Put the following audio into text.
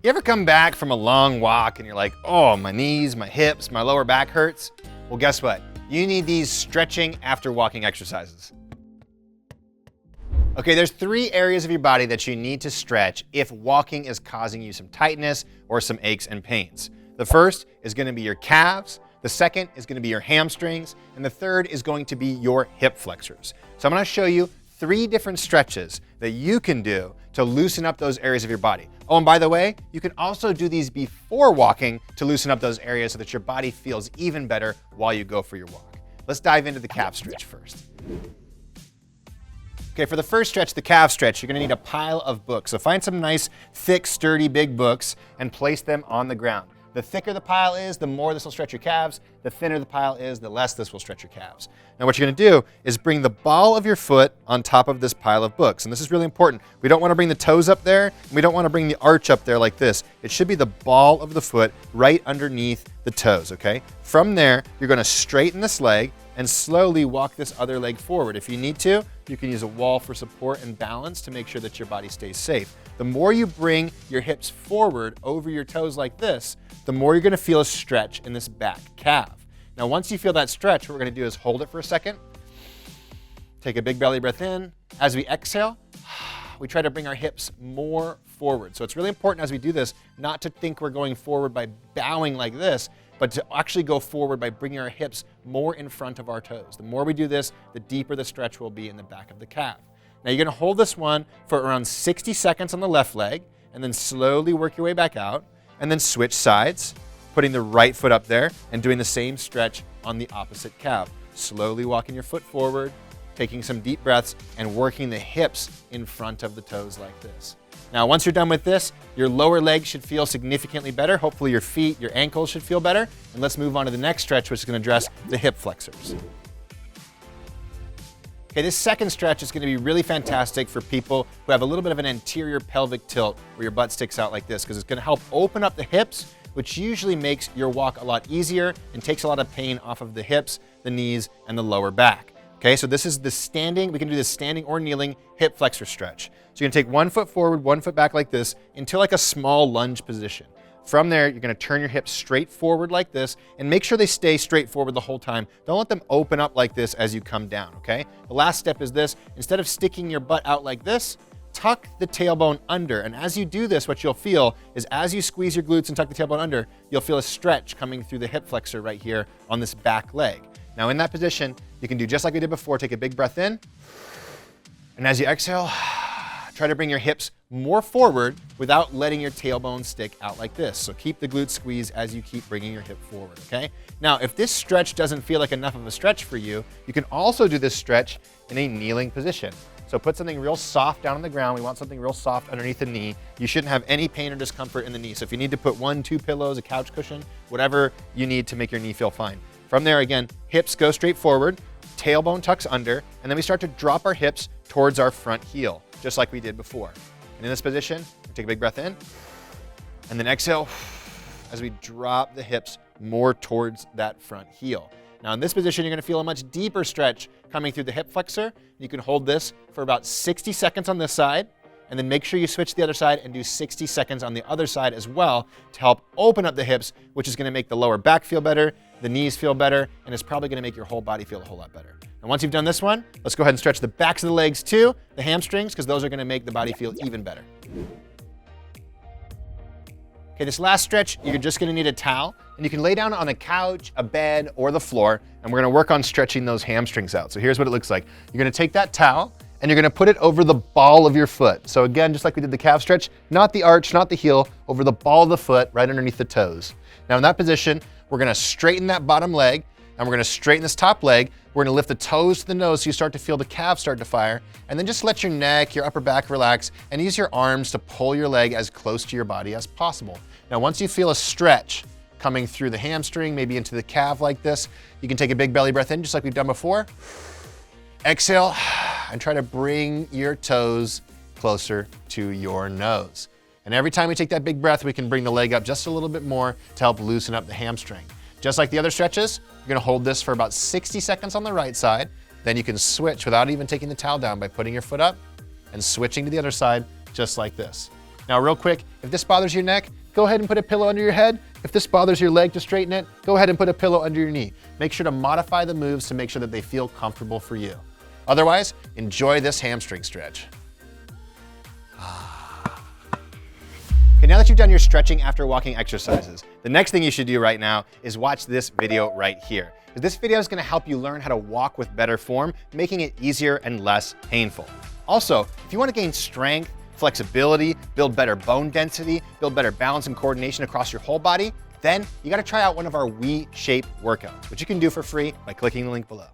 You ever come back from a long walk and you're like, oh, my knees, my hips, my lower back hurts? Well, guess what? You need these stretching after walking exercises. Okay, there's 3 areas of your body that you need to stretch if walking is causing you some tightness or some aches and pains. The first is going to be your calves, the second is going to be your hamstrings, and the third is going to be your hip flexors. So I'm going to show you 3 different stretches that you can do to loosen up those areas of your body. Oh, and by the way, you can also do these before walking to loosen up those areas so that your body feels even better while you go for your walk. Let's dive into the calf stretch first. Okay, for the first stretch, the calf stretch, you're gonna need a pile of books. So find some nice, thick, sturdy, big books and place them on the ground. The thicker the pile is, the more this will stretch your calves. The thinner the pile is, the less this will stretch your calves. Now what you're gonna do is bring the ball of your foot on top of this pile of books. And this is really important. We don't wanna bring the toes up there, and we don't wanna bring the arch up there like this. It should be the ball of the foot right underneath the toes, okay? From there, you're gonna straighten this leg and slowly walk this other leg forward. If you need to, you can use a wall for support and balance to make sure that your body stays safe. The more you bring your hips forward over your toes like this, the more you're gonna feel a stretch in this back calf. Now, once you feel that stretch, what we're gonna do is hold it for a second, take a big belly breath in. As we exhale, we try to bring our hips more forward. So it's really important as we do this, not to think we're going forward by bowing like this, but to actually go forward by bringing our hips more in front of our toes. The more we do this, the deeper the stretch will be in the back of the calf. Now you're gonna hold this one for around 60 seconds on the left leg, and then slowly work your way back out, and then switch sides, putting the right foot up there, and doing the same stretch on the opposite calf. Slowly walking your foot forward, taking some deep breaths, and working the hips in front of the toes like this. Now, once you're done with this, your lower leg should feel significantly better. Hopefully your feet, your ankles should feel better. And let's move on to the next stretch, which is gonna address the hip flexors. Okay, this second stretch is gonna be really fantastic for people who have a little bit of an anterior pelvic tilt where your butt sticks out like this, because it's gonna help open up the hips, which usually makes your walk a lot easier and takes a lot of pain off of the hips, the knees, and the lower back. Okay, so this is the standing, we can do this standing or kneeling hip flexor stretch. So you're gonna take 1 foot forward, 1 foot back like this into like a small lunge position. From there, you're gonna turn your hips straight forward like this and make sure they stay straight forward the whole time. Don't let them open up like this as you come down, okay? The last step is this. Instead of sticking your butt out like this, tuck the tailbone under. And as you do this, what you'll feel is as you squeeze your glutes and tuck the tailbone under, you'll feel a stretch coming through the hip flexor right here on this back leg. Now in that position, you can do just like we did before. Take a big breath in. And as you exhale, try to bring your hips more forward without letting your tailbone stick out like this. So keep the glutes squeezed as you keep bringing your hip forward, okay? Now, if this stretch doesn't feel like enough of a stretch for you, you can also do this stretch in a kneeling position. So put something real soft down on the ground. We want something real soft underneath the knee. You shouldn't have any pain or discomfort in the knee. So if you need to put 1, 2 pillows, a couch cushion, whatever you need to make your knee feel fine. From there, again, hips go straight forward, tailbone tucks under, and then we start to drop our hips towards our front heel, just like we did before. And in this position, take a big breath in, and then exhale as we drop the hips more towards that front heel. Now in this position, you're gonna feel a much deeper stretch coming through the hip flexor. You can hold this for about 60 seconds on this side, and then make sure you switch to the other side and do 60 seconds on the other side as well to help open up the hips, which is gonna make the lower back feel better, the knees feel better, and it's probably gonna make your whole body feel a whole lot better. And once you've done this one, let's go ahead and stretch the backs of the legs too, the hamstrings, because those are gonna make the body feel even better. Okay, this last stretch, you're just gonna need a towel, and you can lay down on a couch, a bed, or the floor, and we're gonna work on stretching those hamstrings out. So here's what it looks like. You're gonna take that towel, and you're gonna put it over the ball of your foot. So again, just like we did the calf stretch, not the arch, not the heel, over the ball of the foot, right underneath the toes. Now in that position, we're gonna straighten that bottom leg, and we're gonna straighten this top leg. We're gonna lift the toes to the nose so you start to feel the calves start to fire, and then just let your neck, your upper back relax, and use your arms to pull your leg as close to your body as possible. Now once you feel a stretch coming through the hamstring, maybe into the calf like this, you can take a big belly breath in, just like we've done before. Exhale, and try to bring your toes closer to your nose. And every time we take that big breath, we can bring the leg up just a little bit more to help loosen up the hamstring. Just like the other stretches, you're gonna hold this for about 60 seconds on the right side. Then you can switch without even taking the towel down by putting your foot up and switching to the other side, just like this. Now, real quick, if this bothers your neck, go ahead and put a pillow under your head. If this bothers your leg to straighten it, go ahead and put a pillow under your knee. Make sure to modify the moves to make sure that they feel comfortable for you. Otherwise, enjoy this hamstring stretch. Okay, now that you've done your stretching after walking exercises, the next thing you should do right now is watch this video right here. This video is gonna help you learn how to walk with better form, making it easier and less painful. Also, if you wanna gain strength, flexibility, build better bone density, build better balance and coordination across your whole body, then you gotta try out one of our We Shape workouts, which you can do for free by clicking the link below.